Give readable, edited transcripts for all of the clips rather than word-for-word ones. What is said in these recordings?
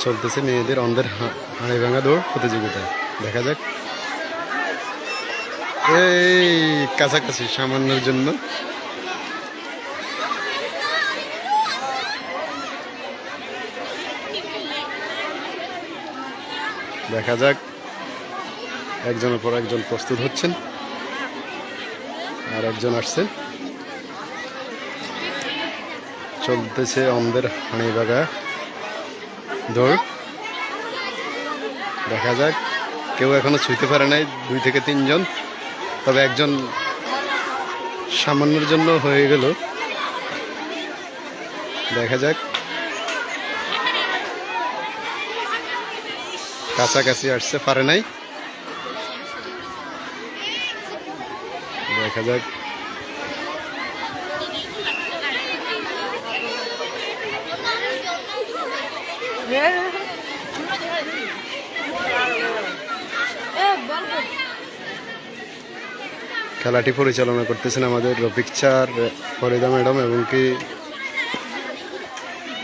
চলতেছে মেয়েদের অন্ধের হাঁড়ি ভাঙা দৌড় প্রতিযোগিতা। দেখা যাক। এই কাছাকাছি সামান্যের জন্য। দেখা যাক, একজনের পর একজন প্রস্তুত হচ্ছেন, আর একজন আসছেন। চলতেছে অন্ধের হাঁড়ি ভাঙা দৌড়। দেখা যাক, কেউ এখনো ছুঁতে পারে নাই, 2 থেকে 3 জন, তবে একজন সামান্যের জন্য হয়ে গেল। দেখা যাক, কাছাকাছি আসছে, পারে নাই। দেখা যাক। খেলাটি পরিচালনা করতেছেন আমাদের রফিক স্যার, ফরিদা ম্যাডাম এবং কি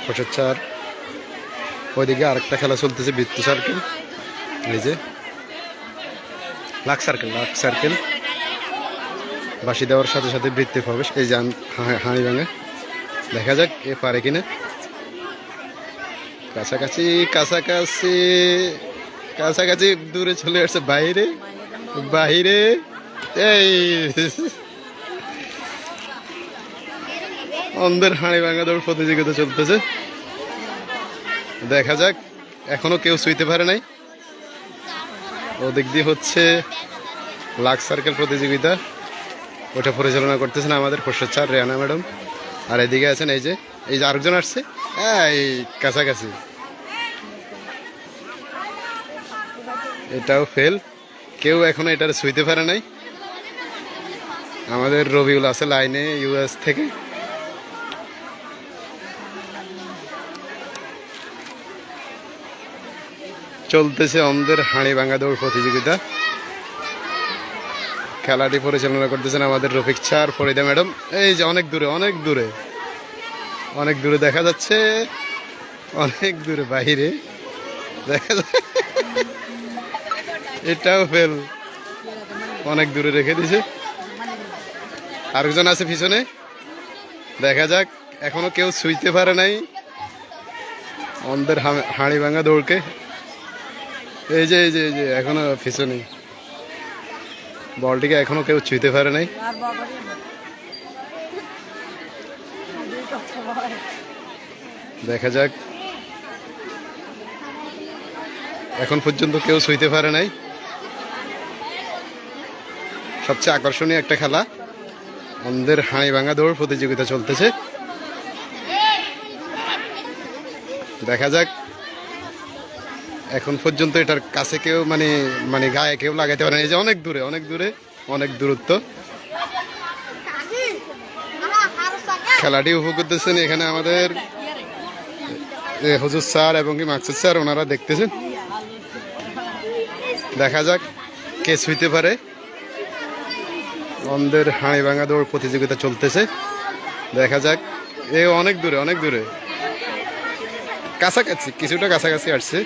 খোরশেদ স্যার। ওইদিকে আরেকটা খেলা চলতেছে, বৃত্ত সার্কেল, এই যে লাখ সার্কেল। বাঁশি দেওয়ার সাথে সাথে বৃত্তে প্রবেশ, এই যে হাঁড়ি ভাঙে। দেখা যাক এ পারে কিনা। কাছাকাছি কাছাকাছি কাছাকাছি, দূরে চলে আসছে, বাইরে বাইরে। এই অন্ধের হাঁড়ি ভাঙা দৌড় প্রতিযোগিতা চলতেছে। দেখা যাক, এখনো কেউ ছুঁতে পারে নাই। ওদিক দিয়ে হচ্ছে লাখ সার্কেল প্রতিযোগিতা, ওটা পরিচালনা করতেছেন আমাদের খোরশেদ স্যার, রেহানা ম্যাডাম। আর এদিকে আছেন এই যে আরেকজন আসছে, এই কাছাকাছি। এটাও ফেল, কেউ এখনো এটার ছুঁতে পারে নাই। আমাদের রবিউল আছে লাইনে ইউএস থেকে। চলতেছে অন্ধের হাঁড়ি ভাঙা দৌড় প্রতিযোগিতা। খেলাটি পরিচালনা করতেছেন আমাদের রফিক স্যার, ফরিদা ম্যাডাম। এই যে অনেক দূরে দেখা যাচ্ছে, অনেক দূরে বাইরে দেখা যাচ্ছে। এটাও ফেল, অনেক দূরে রেখে দিছে। আরেকজন আছে পিছনে। দেখা যাক, এখনো কেউ ছুঁতে পারে নাই অন্ধের হাঁড়ি ভাঙা দৌড়কে। এই যে এখনো পিছনে, বলটিকে এখনো কেউ ছুঁতে পারে নাই। দেখা যাক, এখন পর্যন্ত কেউ ছুঁতে পারে নাই। সবচেয়ে আকর্ষণীয় একটা খেলা, অন্ধের হাঁড়ি ভাঙা দৌড় প্রতিযোগিতা চলতেছে। দেখা যাক, এখন পর্যন্ত এটার কাছে কেউ মানে গায়ে কেউ লাগাইতে পারে না। এই যে অনেক দূরে অনেক দূরত্ব। খেলাটি উপভোগ করতেছেন এখানে আমাদের হুজুর স্যার এবং কি মাকসুদ স্যার, ওনারা দেখতেছেন। দেখা যাক কে ছুঁতে পারে। অন্ধের হাঁড়ি ভাঙা দৌড় প্রতিযোগিতা চলতেছে। দেখা যাক, এ অনেক দূরে কাছাকাছি, কিছুটা কাছাকাছি আসছে।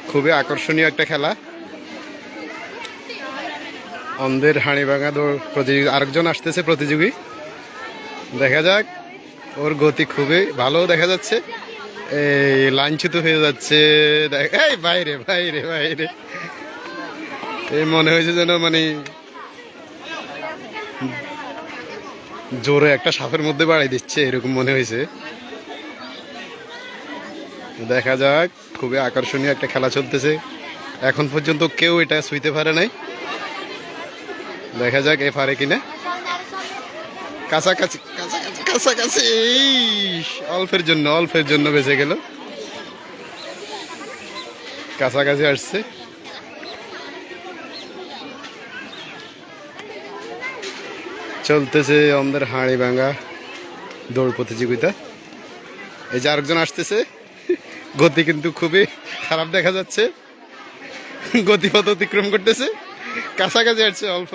খুবই আকর্ষণীয় একটা খেলা, অন্ধের হাঁড়ি ভাঙা দৌড় প্রতিযোগিতা। আরেকজন আসতেছে প্রতিযোগী। দেখা যাক, ওর গতি খুবই ভালো দেখা যাচ্ছে। এই লাঞ্ছিত হয়ে যাচ্ছে। এই বাইরে এই মনে হয়েছে যেন জোরে একটা সাপের মধ্যে বাড়াই দিচ্ছে, এরকম মনে হয়েছে। দেখা যাক, খুবই আকর্ষণীয় একটা খেলা চলতেছে। এখন পর্যন্ত কেউ এটা ছুঁতে পারে নাই। দেখা যাক এ পারে কিনা। কাছাকাছি অল্পের জন্য বেঁচে গেল। কাছাকাছি আসছে। চলতেছে অন্ধের হাঁড়ি ভাঙা দৌড় প্রতিযোগিতা। এই যে আরেকজন আসতেছে, গতি কিন্তু খুবই খারাপ দেখা যাচ্ছে, গতিপথ অতিক্রম করতেছে। কাছাকাছি আসছে, অল্প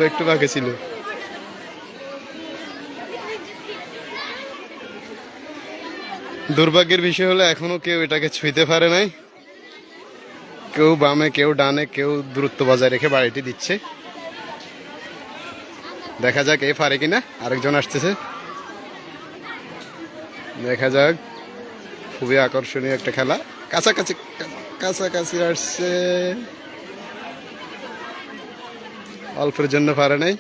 একটু বাকি ছিল। দুর্ভাগ্যের বিষয় হলো এখনো কেউ এটাকে ছুঁইতে পারে নাই। কেউ বামে, কেউ ডানে, কেউ দূরত্ব বজায় রেখে বাড়িটি দিচ্ছে। দেখা যাক এ পারে কিনা। আরেকজন আসতেছে, দেখা যাক। খুবই আকর্ষণীয় একটা খেলা। কাছাকাছি কাছাকাছি আসছে, অল্পের জন্য পারে নাই,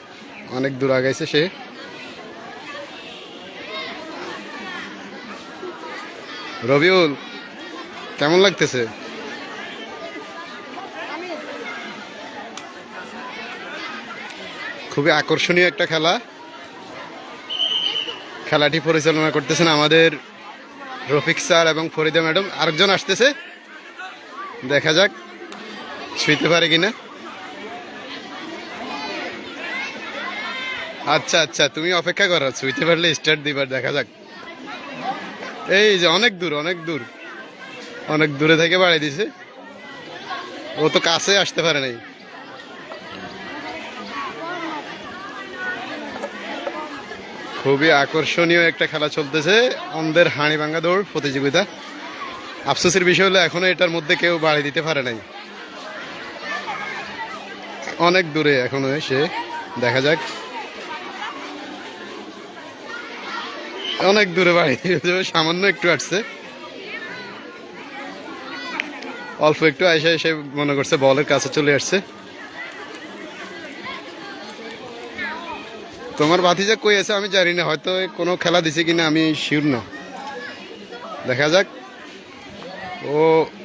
অনেক দূর আগাইছে সে। রবিউল, কেমন লাগতেছে? খুবই আকর্ষণীয় একটা খেলা। খেলাটি পরিচালনা করতেছেন আমাদের রফিক স্যার এবং ফরিদা ম্যাডাম। আরেকজন আসতেছে, দেখা যাক ছুঁইতে পারে কিনা। আচ্ছা আচ্ছা, তুমি অপেক্ষা করো, ছুঁইতে পারলে স্টার্ট দিবার। দেখা যাক। এই যে অনেক দূর, অনেক দূর, অনেক দূরে থেকে বাড়ি দিছে। ও তো কাছে আসতে পারে নাই। খুবই আকর্ষণীয় একটা খেলা চলতেছে, অন্ধের হাঁড়ি ভাঙা দৌড় প্রতিযোগিতা। আফসোসের বিষয় হলো এখনো এটার মধ্যে কেউ বাড়ি দিতে পারে নাই। অনেক দূরে এখনো এসে, দেখা যাক। অনেক দূরে বাড়ি, সামান্য একটু আসছে, অল্প একটু এসে এসে মনে করছে বলের কাছে চলে আসছে। তোমার ভাতিজা কই আছে আমি জানি না, হয়তো কোনো খেলা দিছে কিনা আমি শিওর না। দেখা যাক। ও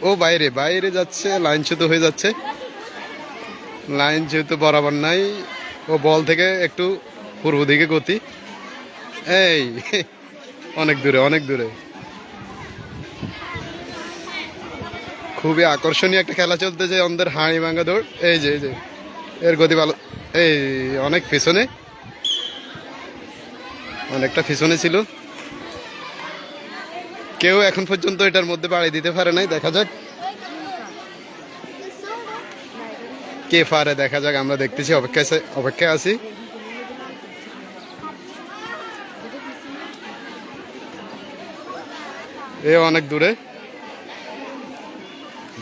ও বাইরে বাইরে যাচ্ছে, লাইন চ্যুত হয়ে যাচ্ছে। লাইন যেহেতু বরাবর নাই, ও বল থেকে একটু পূর্ব দিকে গতি। এই অনেক দূরে, অনেক দূরে। খুবই আকর্ষণীয় একটা খেলা চলতেছে, অন্ধের হাঁড়ি ভাঙা দৌড়। এই যে এর গতি ভালো। এই অনেক পিছনে, অনেকটা পিছনে ছিল। কেউ এখন পর্যন্ত এটার মধ্যে বাড়ি দিতে পারে নাই। দেখা যাক কে পারে, দেখা যাক। আমরা দেখতেছি, অপেক্ষায় আছি। এ অনেক দূরে,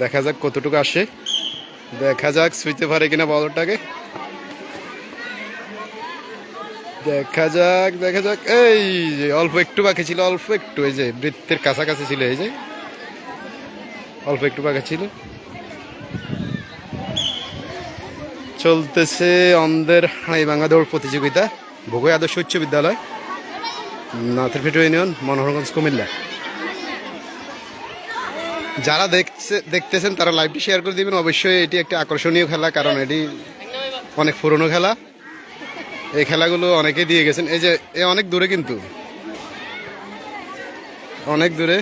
দেখা যাক কতটুকু আসে। দেখা যাক ছুঁইতে পারে কিনা বলটাকে। দেখা যাক, দেখা যাক। এই যে অল্প একটু বাকি ছিল, অল্প একটু, এই যে বৃত্তের কাছাকাছি ছিল, এই যে অল্প একটু বাকি ছিল। চলতেছে অন্ধের হাঁড়ি ভাঙা দৌড় প্রতিযোগিতা, ভোগই আদর্শ উচ্চ বিদ্যালয়, নাথরফিট ইউনিয়ন, মনোহরগঞ্জ, কুমিল্লা। যারা দেখতেছেন তারা লাইভটি শেয়ার করে দিবেন। অবশ্যই এটি একটি আকর্ষণীয় খেলা, কারণ এটি অনেক পুরনো খেলা। এই খেলাগুলো অনেকে দিয়ে গেছেন। এই যে এ অনেক দূরে, কিন্তু অনেক দূরে,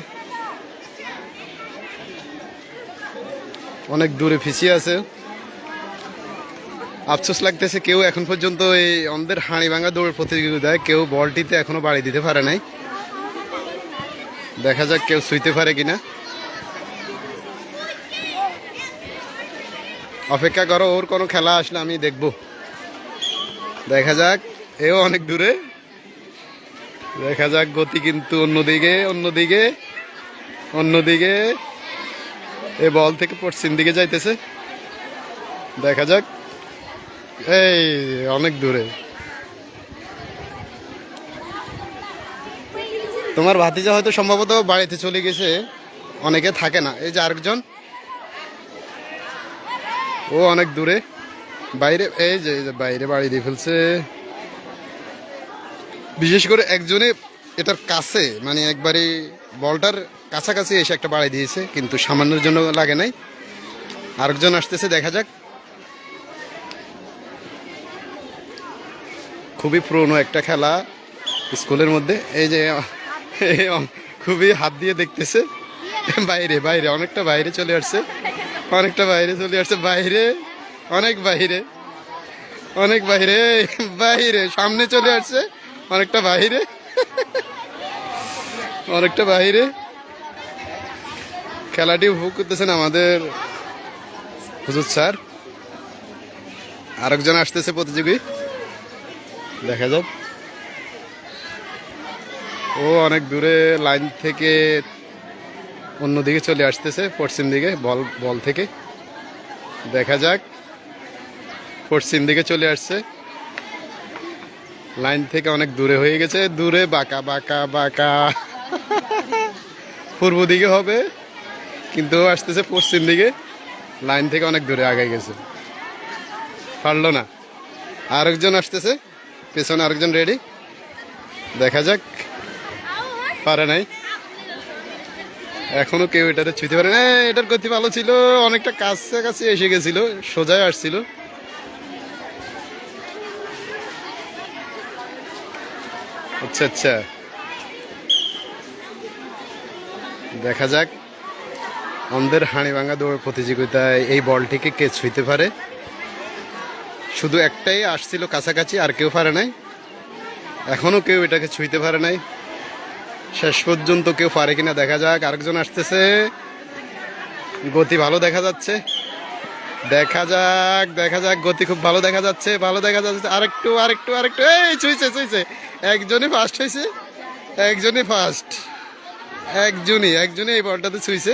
অনেক দূরে পিছিয়ে আছে। আফসোস লাগতেছে কেউ এখন পর্যন্ত এই অন্ধের হাঁড়ি ভাঙা দৌড় প্রতিযোগিতায় কেউ বলটিতে এখনো বাড়ি দিতে পারে নাই। দেখা যাক কেউ ছুঁইতে পারে কিনা। অপেক্ষা করো, ওর কোনো খেলা আসলে আমি দেখব। দেখা যাক। এও অনেক দূরে, দেখা যাক গতি কিন্তু অন্যদিকে, অন্যদিকে, অন্যদিকে। এ বল থেকে পশ্চিম দিকে যাইতেছে। দেখা যাক। এই অনেক দূরে। তোমার ভাতিজা হয়তো সম্ভবত বাড়িতে চলে গেছে, অনেকে থাকে না। এই যে আরেকজন, ও অনেক দূরে বাইরে, এই যে বাইরে বাড়ি দিয়ে ফেলছে। বিশেষ করে একজনে এটার কাছে, মানে একবারে বলটার কাছাকাছি এসে একটা বাড়ি দিয়েছে, কিন্তু সামান্যের জন্য লাগে নাই। আরেকজন আসতেছে, দেখা যাক। খুবই পুরনো একটা খেলা স্কুলের মধ্যে। এই যে খুবই হাত দিয়ে দেখতেছে। বাইরে বাইরে, অনেকটা বাইরে চলে আসছে, অনেকটা বাইরে চলে আসছে, বাইরে, অনেক বাইরে, অনেক বাইরে, বাইরে, সামনে চলে আসছে, অনেকটা বাইরে, অনেকটা বাইরে। খেলাটি উপভোগ করতেছেন আমাদের হুজুর স্যার। আরেকজন আসতেছে প্রতিযোগী, দেখা যাক। ও অনেক দূরে লাইন থেকে অন্যদিকে চলে আসতেছে, পশ্চিম দিকে বল বল থেকে। দেখা যাক, পশ্চিম দিকে চলে আসছে, লাইন থেকে অনেক দূরে হয়ে গেছে, দূরে বাঁকা বাঁকা বাঁকা। পূর্ব দিকে হবে কিন্তু ও আসতেছে পশ্চিম দিকে, লাইন থেকে অনেক দূরে আগায় গেছে, পারলো না। আরেকজন আসতেছে পেছনে, আরেকজন রেডি, দেখা যাক, পারে নাই এখনো কেউ এটাতে ছুঁতে পারে না। এটার গতি ভালো ছিল, অনেকটা কাছাকাছি এসে গেছিল, সোজাই আসছিল। আচ্ছা আচ্ছা, দেখা যাক আমাদের হাঁড়িভাঙা দৌড় প্রতিযোগিতায় এই বলটিকে কে ছুঁতে পারে। শুধু একটাই আসছিল কাছাকাছি, আর কেউ পারে নাই, এখনো কেউ এটাকে ছুঁতে পারে নাই। শেষ পর্যন্ত কেউ পারে কিনা দেখা যাক। আরেকজন আসতেছে, গতি ভালো দেখা যাচ্ছে, দেখা যাক দেখা যাক, গতি খুব ভালো দেখা যাচ্ছে, ভালো দেখা যাচ্ছে। আরেকটু আরেকটু আরেকটু, এই ছুঁইছে ছুঁইছে, একজনই ফার্স্ট হয়েছে, একজনই ফার্স্ট, একজনই এই বলটাতে ছুঁইছে।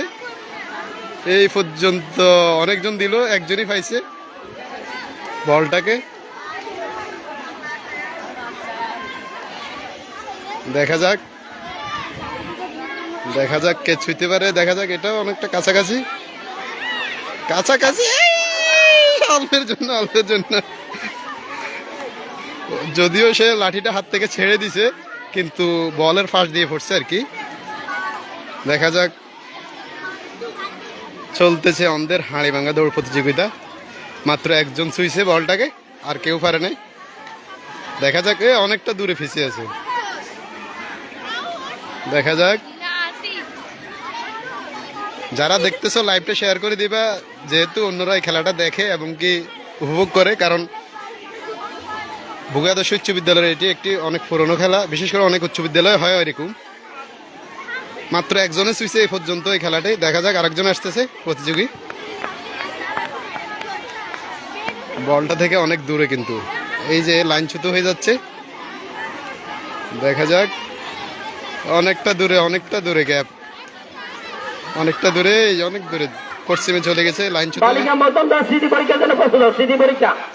এই পর্যন্ত অনেকজন দিল, একজনই পাইছে বলটাকে। দেখা যাক দেখা যাক কে ছুঁতে পারে, দেখা যাক। এটাও অনেকটা কাছাকাছি কাছাকাছি, অল্পের জন্য অল্পের জন্য। যদিও সে লাঠিটা হাত থেকে ছেড়ে দিছে, কিন্তু বলের ফাঁস দিয়ে পড়ছে আর কি। দেখা যাক, চলতেছে আমাদের হাঁড়িভাঙা দৌড় প্রতিযোগিতা। মাত্র একজন ছুঁইছে বলটাকে, আর কেউ পারে নাই। দেখা যাক, এ অনেকটা দূরে ফিসে আছে, দেখা যাক। যারা দেখতেছো লাইভটা শেয়ার করে দিবা, যেহেতু অন্যরা এই খেলাটা দেখে এবং কি উপভোগ করে। কারণ ভোগাদর্শ উচ্চ বিদ্যালয়ের এটি একটি অনেক পুরনো খেলা, বিশেষ করে অনেক উচ্চ বিদ্যালয়ে হয় এরকম। মাত্র একজনে ছুঁইছে এই পর্যন্ত এই খেলাটি। দেখা যাক, আরেকজন আসতেছে প্রতিযোগী, বলটা থেকে অনেক দূরে, কিন্তু এই যে লাইন ছুতো হয়ে যাচ্ছে। দেখা যাক, অনেকটা দূরে গ্যাপ, অনেকটা দূরে, অনেক দূরে পশ্চিমে চলে গেছে লাইন ছুতো।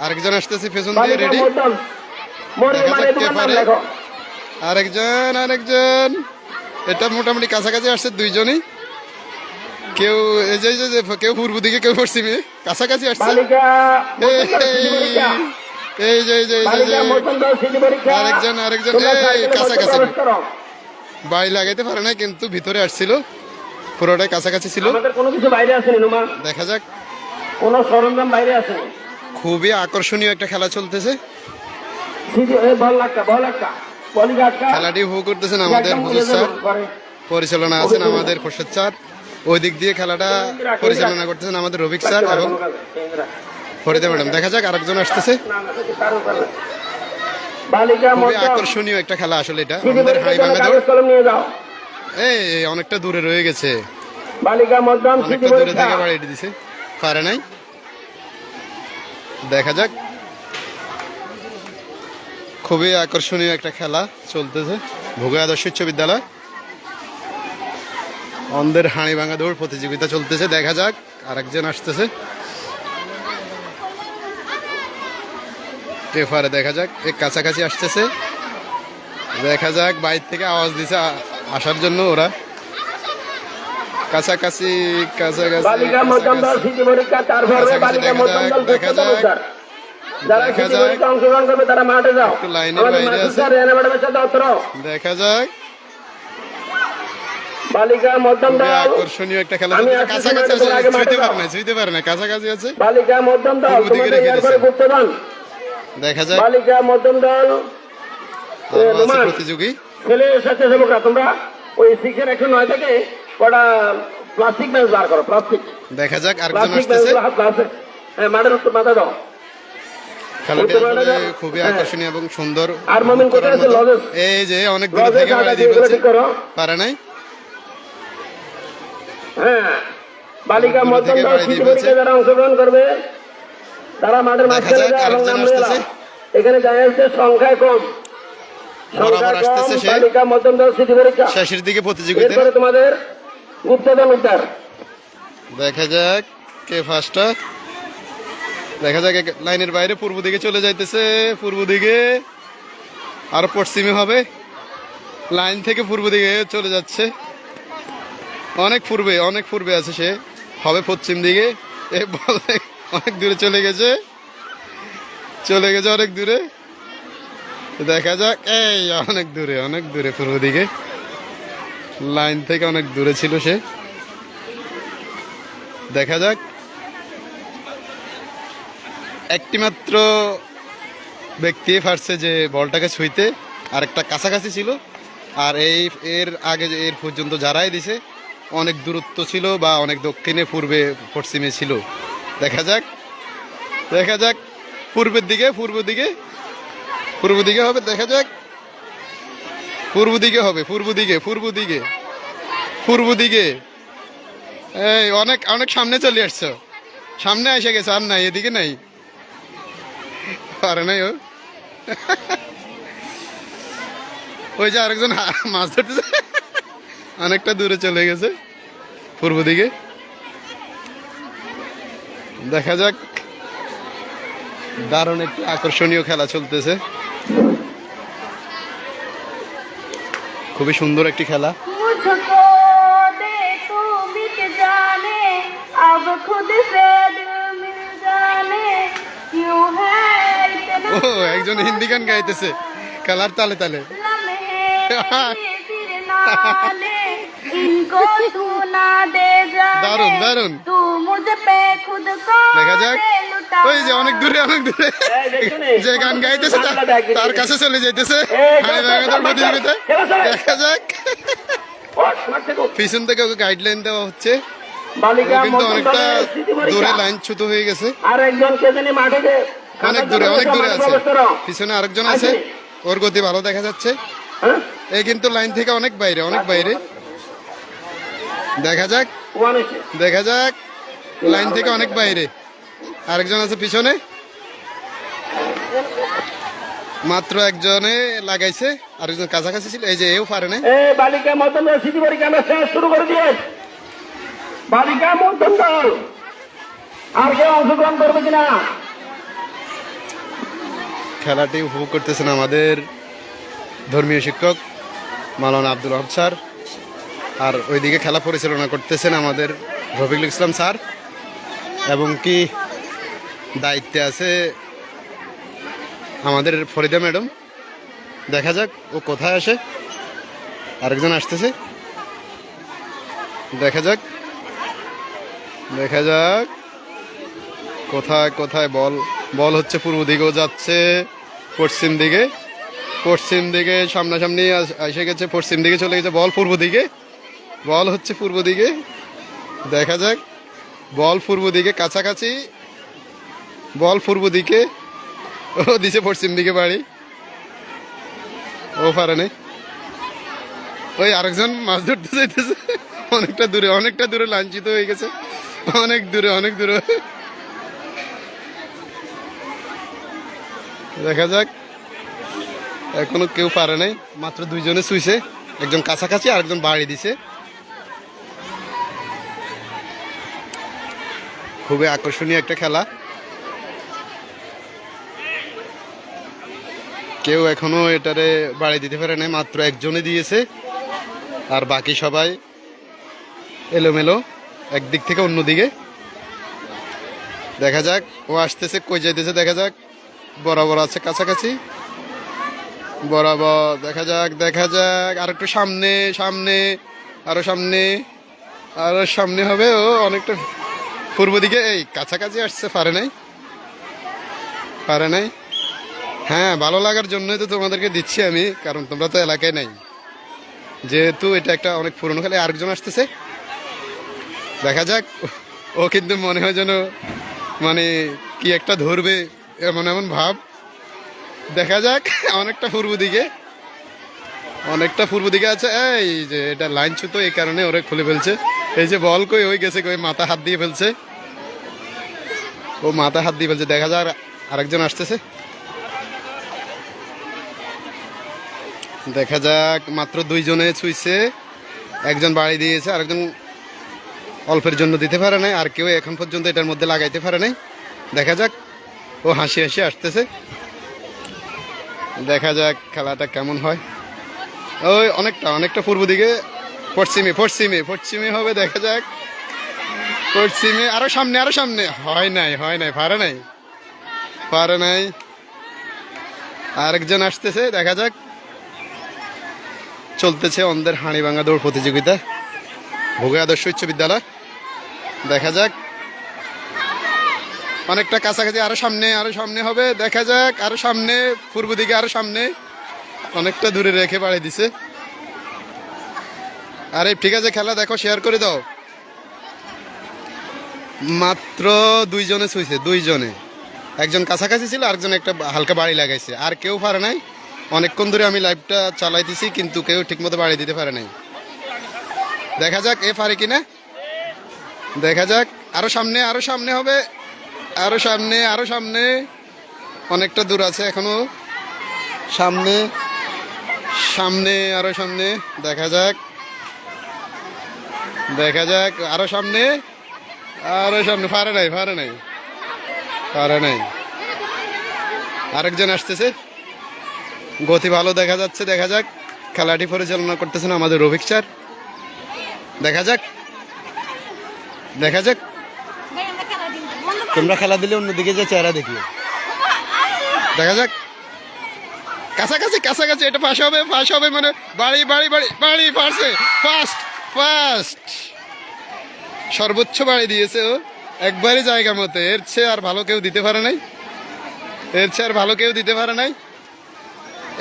আরেকজন আসতেছে পেছন দিয়ে, রেডি, দেখা যাক কে পারে। আরেকজন, এটা মোটামুটি কাছাকাছি আসছে দুইজনই। কেউ এই যে কেউ পূর্ব দিকে, কেউ পশ্চিমে, কাছাকাছি আসছে। এই যে আরেকজন এই কাছাকাছি, বাই লাগাইতে পারে না, কিন্তু ভিতরে আসছিল, পুরোটাই কাছাকাছি ছিল। কোনো কিছু বাইরে আসেনি, দেখা যাক, কোনো সরঞ্জাম বাইরে আসেনি। খুবই আকর্ষণীয় একটা খেলা চলতেছে। খেলাটি উপভোগ করতেছেন আমাদের হুজুর স্যার, পরিচালনা আছেন আমাদের খোরশেদ স্যার। ওই দিক দিয়ে খেলাটা পরিচালনা করতেছেন আমাদের রফিক স্যার এবং ফরিদা ম্যাডাম। দেখা যাক, আরেকজন আসতেছে। খুবই আকর্ষণীয় একটা খেলা আসলে এটা, আমাদের হাঁড়িভাঙা দৌড়। এই অনেকটা দূরে রয়ে গেছে, অনেকটা দূরে থেকে বাড়িয়ে দিছে, পারে নাই। দেখা যাক, খুবই আকর্ষণীয় একটা খেলা চলতেছে ভোগা আদর্শ উচ্চ বিদ্যালয়। আমাদের হাঁড়িভাঙা দৌড় প্রতিযোগিতা চলতেছে। দেখা যাক, আরেকজন আসতেছে, পেপারে দেখা যাক, এ কাছাকাছি আসতেছে। দেখা যাক, বাইরে থেকে আওয়াজ দিছে আসার জন্য, ওরা কাছাকাছি কাছাকাছি। দেখা যাক, লাইনের বাইরে আছে, দেখা যাক। আকর্ষণীয় একটা খেলা, কাছাকাছি আছে, ছুঁতে পারে না, কাছাকাছি আছে, দেখা যাক। প্রতিযোগী ছেলে স্বেচ্ছাসেবকরা, তোমরা ওই 6-109 থেকে ওটা প্লাস্টিক ম্যাচ বার করো, প্লাস্টিক। দেখা যাক, আরেকজন আসতেছে, মাঠের উত্তর মাথা দাও। খেলাটি খুবই আকর্ষণীয় এবং সুন্দর। আর মমিন কোথায় আছে? লজেস। এই যে অনেক দূর থেকে বাড়ি দিয়ে বলছে, পারে নাই। হ্যাঁ, বালিকা মধ্যম দল সিটি পরীক্ষায় যারা অংশগ্রহণ করবে তারা মাঠের মাঝখানে যায় এবং এখানে দেখা যাচ্ছে সংখ্যায় কম, বরাবর আসতেছে সে বালিকা মধ্যম দল স্মৃতি পরীক্ষা। শেষের দিকে প্রতিযোগিতা। এরপরে তোমাদের গুপ্তধন উদ্ধার। দেখা যাক কে ফার্স্ট। দেখা যাক লাইনের বাইরে পূর্ব দিকে চলে যাইতেছে, পূর্ব দিকে আর পশ্চিমে হবে, লাইন থেকে পূর্ব দিকে চলে যাচ্ছে, অনেক পূর্বে আছে সে, হবে পশ্চিম দিকে। এ বলে অনেক দূরে চলে গেছে অনেক দূরে। দেখা যাক, এই অনেক দূরে পূর্ব দিকে, লাইন থেকে অনেক দূরে ছিল সে। দেখা যাক, একটি মাত্র ব্যক্তি পারছে যে বলটাকে ছুঁইতে, আর একটা কাছাকাছি ছিল। আর এর আগে এর পর্যন্ত যারাই দিছে অনেক দূরত্ব ছিল বা অনেক দক্ষিণে পূর্বে পশ্চিমে ছিল। দেখা যাক পূর্ব দিকে হবে। দেখা যাক পূর্ব দিকে। এই অনেক সামনে চলে আসছো, সামনে এসে গেছে, আর নাই, এদিকে নাই, পারে নাই ও। ওই যে আরেকজন মাছ ধরতেছে, অনেকটা দূরে চলে গেছে পূর্ব দিকে। দেখা যাক, দারুণ একটি আকর্ষণীয় খেলা চলতেছে, খুবই সুন্দর একটি খেলা। ও একজন হিন্দি গান গাইতেছে খেলার তালে তালে। দারুন দারুন। দেখা যাক, ওই যে অনেক দূরে যে গান গাইতেছে তার কাছে চলে যাইতেছে প্রতিযোগিতা। দেখা যাক, পিছন থেকে ওকে গাইডলাইন দেওয়া হচ্ছে, কিন্তু অনেকটা দূরে লাইন ছুতো হয়ে গেছে, অনেক দূরে আছে। পিছনে আরেকজন আছে, ওর গতি ভালো দেখা যাচ্ছে। এই কিন্তু লাইন থেকে অনেক বাইরে। দেখা যাক লাইন থেকে অনেক বাইরে। আরেকজন আছে পিছনে, মাত্র একজনে লাগাইছে, আরেকজন কাছাকাছি ছিল। এই যে এও পারে না। বালিকা মধ্যম দল স্মৃতি পরীক্ষা আমরা শুরু করে দিয়ে, বালিকা মধ্যম দল আর কেউ অংশগ্রহণ করবে কিনা? খেলাটি উপভোগ করতেছেন আমাদের ধর্মীয় শিক্ষক মাওলানা আব্দুল ওয়াহাব স্যার, আর ওইদিকে খেলা পরিচালনা করতেছেন আমাদের রফিকুল ইসলাম স্যার, এবং কি দায়িত্বে আছে আমাদের ফরিদা ম্যাডাম। দেখা যাক ও কোথায় আসে। আরেকজন আসতেছে, দেখা যাক কোথায় বল হচ্ছে। পূর্ব দিকেও যাচ্ছে, পশ্চিম দিকে সামনাসামনি এসে গেছে, পশ্চিম দিকে চলে গেছে। বল হচ্ছে পূর্ব দিকে। দেখা যাক, বল পূর্ব দিকে, কাছাকাছি বল পূর্ব দিকে। ও দিছে পশ্চিম দিকে বাড়ি, ও পারে নাই। ওই আরেকজন মাছ ধরতে যাইতেছে, অনেকটা দূরে লাঞ্ছিত হয়ে গেছে, অনেক দূরে। দেখা যাক, এখনো কেউ পারে নাই, মাত্র দুইজনে ছুঁইছে, একজন কাছাকাছি আর একজন বাড়ি দিছে। খুবই আকর্ষণীয় একটা খেলা। কেউ এখনো এটারে বাড়ি দিতে পারে নাই, মাত্র একজনে দিয়েছে, আর বাকি সবাই এলোমেলো একদিক থেকে অন্যদিকে। দেখা যাক ও আসতেছে, কই যাইতেছে। দেখা যাক, বরাবর আছে কাছাকাছি, বরাবর। দেখা যাক আর একটু সামনে, আরো সামনে হবে। ও অনেকটা পূর্ব দিকে, এই কাছাকাছি আসছে, পারে নাই। হ্যাঁ, ভালো লাগার জন্যই তো তোমাদেরকে দিচ্ছি আমি, কারণ তোমরা তো এলাকায় নাই, যেহেতু এটা একটা অনেক পুরনো খেলা। আরেকজন আসতেছে, দেখা যাক। ও কিন্তু মনে হয় যেন মানে কি একটা ধরবে, এমন ভাব। দেখা যাক, অনেকটা পূর্ব দিকে আছে। এই যে এটা লাইন ছুতো, এই কারণে ওরা খুলে ফেলছে। এই যে বল কই ওই গেছে, কই মাথা হাত দিয়ে ফেলছে, ও মাথা হাত দিয়ে ফেলছে। দেখা যাক, আরেকজন আসতেছে। দেখা যাক, মাত্র দুইজনে ছুঁইছে, একজন বাড়ি দিয়েছে, আরেকজন অল্পের জন্য দিতে পারে নাই, আর কেউ এখন পর্যন্ত এটার মধ্যে লাগাইতে পারে নাই। দেখা যাক, ও হাসি হাসি আসতেছে। দেখা যাক খেলাটা কেমন হয়। ওই অনেকটা পূর্ব দিকে, পশ্চিমে হবে। দেখা যাক, পশ্চিমে, আরো সামনে। হয় নাই, পারে নাই। আরেকজন আসতেছে, দেখা যাক। চলতেছে অন্ধের হাঁড়ি ভাঙা দৌড় প্রতিযোগিতা, ভোগে আদর্শ উচ্চ বিদ্যালয়। দেখা যাক, অনেকটা কাছাকাছি, আরো সামনে হবে। দেখা যাক, আরো সামনে, পূর্ব দিকে আরো সামনে, অনেকটা দূরে রেখে বাড়ি দিছে। আরে ঠিক আছে, খেলা দেখো, শেয়ার করে দাও। মাত্র দুইজনে ছুঁইছে, একজন কাছাকাছি ছিল, আরেকজন একটা হালকা বাড়ি লাগাইছে, আর কেউ পারে নাই। অনেকক্ষণ ধরে আমি লাইভটা চালাইতেছি, কিন্তু কেউ ঠিকমতো বাড়ি দিতে পারে নাই। দেখা যাক এ পারে কিনা। দেখা যাক, আরো সামনে হবে, আরো সামনে, অনেকটা দূর আছে এখনো। সামনে, আরো সামনে। দেখা যাক, আরো সামনে। পারে নাই। আরেকজন আসতেছে, গতি ভালো দেখা যাচ্ছে। দেখা যাক, খেলাটি পরিচালনা করতেছেন আমাদের রফিক স্যার। দেখা যাক, তোমরা খেলা দিলে অন্যদিকে যে চেহারা দেখিও। দেখা যাক, কাছাকাছি, এটা পাশ হবে মানে, বাড়ি পারছে। ফার্স্ট সর্বোচ্চ বাড়ি দিয়েছে ও, একবারই জায়গা মতো। এর চেয়ে আর ভালো কেউ দিতে পারে নাই।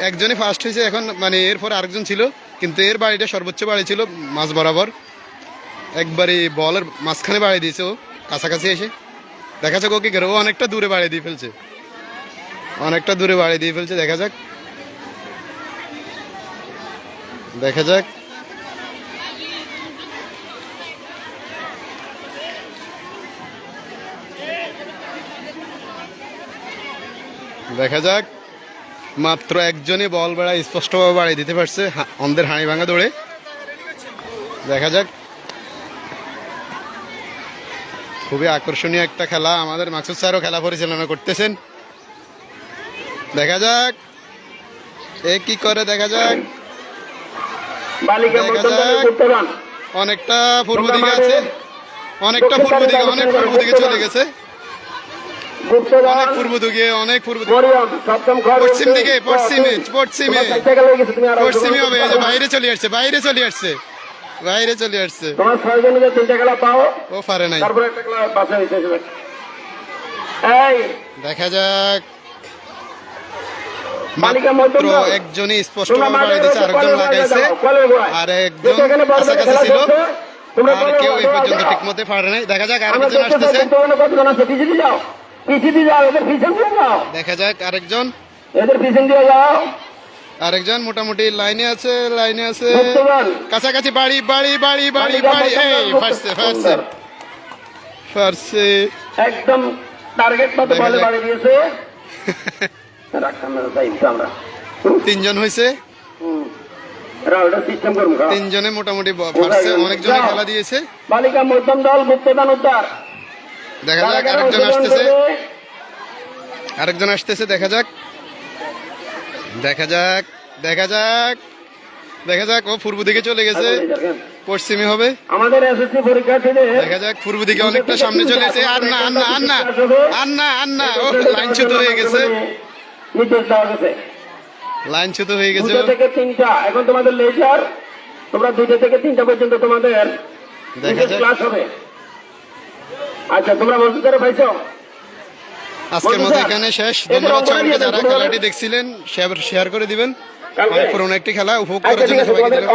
একজনই ফার্স্ট হয়েছে এখন, মানে এরপর আরেকজন ছিল, কিন্তু এর বাড়িটা সর্বোচ্চ বাড়ি ছিল, মাঝ বরাবর একবারই বলের মাঝখানে বাড়ি দিয়েছে ও, কাছাকাছি এসে। দেখা যাক ও কি করে, ও অনেকটা দূরে বাড়ি দিয়ে ফেলছে। দেখা যাক, মাত্র একজনই বল বেড়া স্পষ্টভাবে বাড়ি দিতে পারছে অন্ধের হাঁড়ি ভাঙা দৌড়ে। দেখা যাক, খুবই আকর্ষণীয় একটা খেলা, আমাদের মাকসুদ স্যারও খেলা পরিচালনা করতেছেন। দেখা যাক এ কি করে। দেখা যাক, অনেকটা পূর্ব দিকে আছে, অনেক পূর্ব দিকে চলে গেছে, অনেক পূর্ব দিকে, পশ্চিমে হবে। এই যে বাইরে চলে আসছে। তোমার 6 জনে যে 3টা খেলা পাও, ও পারে নাই। তারপর একটা খেলা বাঁচা হইছে। দেখা যাক, মাত্র একজনই স্পষ্টভাবে বাড়ি দিয়েছে, আরেকজন লাগাইছে, আর একজন কাছাকাছি ছিল, আর কেউ এই পর্যন্ত ঠিক মতো পারে নাই। দেখা যাক, আরেকজন আসতেছে। দেখা যাক, আরেকজন মোটামুটি লাইনে আছে, কাছাকাছি, বাড়ি। ফার্স্টে একদম টার্গেট মতো বলে বাড়ি দিয়েছে। তিনজন হয়েছে, তিনজনে মোটামুটি ফার্স্টে, অনেকজনে খেলা দিয়েছে। বালিকা মধ্যম দল গুপ্তদান উদ্ধার। দেখা যাক, আরেকজন আসতেছে। দেখা যাক, ও পূর্ব দিকে চলে গেছে, পশ্চিমে হবে। আমাদের এসএসসি পরীক্ষার্থীদের দেখা যাক, পূর্ব দিকে অনেকটা সামনে চলে এসেছে। আন্না ও লাইন চ্যুত হয়ে গেছে, দুটো থেকে 3টা। এখন তোমাদের লেজার, তোমরা 2টা থেকে 3টা পর্যন্ত তোমাদের ক্লাস হবে। আচ্ছা, তোমরা বলতে পারো পাইছো? আজকের মতো এখানে শেষ। ধন্যবাদ সবাইকে যারা খেলাটি দেখছিলেন, শেয়ার করে দিবেন। অনেক পুরোনো একটি খেলা উপভোগ করার জন্য সবাইকে দিলাম।